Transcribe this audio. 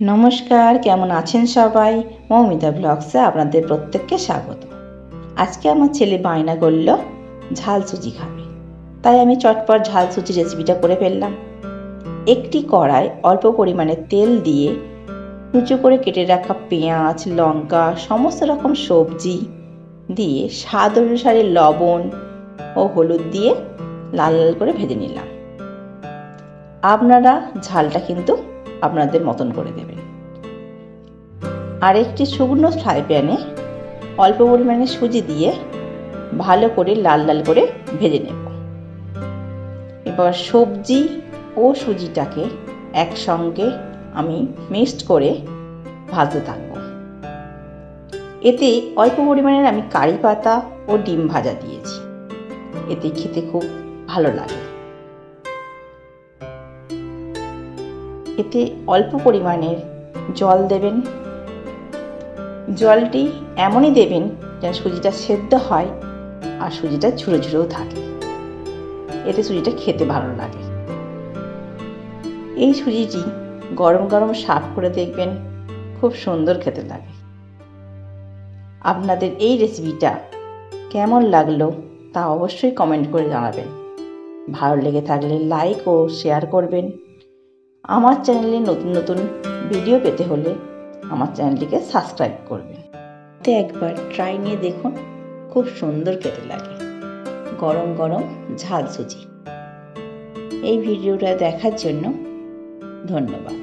নমস্কার, কেমন আছেন সবাই? মৌমিতা ব্লগসে আপনাদের প্রত্যেককে স্বাগত। আজকে আমার ছেলে বায়না করল ঝাল সুজি খাবে, তাই আমি চটপট ঝাল সুজি রেসিপিটা করে ফেললাম। একটি কড়ায় অল্প পরিমাণে তেল দিয়ে কুচো করে কেটে রাখা পেঁয়াজ, লঙ্কা, সমস্ত রকম সবজি দিয়ে স্বাদ অনুসারে লবণ ও হলুদ দিয়ে লাল লাল করে ভেজে নিলাম। আপনারা ঝালটা কিন্তু আপনাদের মতন করে দেবেন। আর একটি শুকনো ফ্রাই প্যানে অল্প পরিমাণে সুজি দিয়ে ভালো করে লাল লাল করে ভেজে নেব। এবার সবজি ও সুজিটাকে একসঙ্গে আমি মিক্সড করে ভাজতে থাকব। এতে অল্প পরিমাণে আমি কারি পাতা ও ডিম ভাজা দিয়েছি, এতে খেতে খুব ভালো লাগে। এতে অল্প পরিমাণের জল দেবেন। জলটি এমনই দেবেন যেন সুজিটা সেদ্ধ হয় আর সুজিটা ঝুরো ঝুরোও থাকে, এতে সুজিটা খেতে ভালো লাগে। এই সুজিটি গরম গরম সার্ভ করে দেখবেন, খুব সুন্দর খেতে লাগে। আপনাদের এই রেসিপিটা কেমন লাগলো তা অবশ্যই কমেন্ট করে জানাবেন। ভালো লেগে থাকলে লাইক ও শেয়ার করবেন। আমার চ্যানেলে নতুন নতুন ভিডিও পেতে হলে আমার চ্যানেলটিকে সাবস্ক্রাইব করবেন। একবার ট্রাই নিয়ে দেখুন, খুব সুন্দর খেতে লাগে গরম গরম ঝাল সুজি। এই ভিডিওটা দেখার জন্য ধন্যবাদ।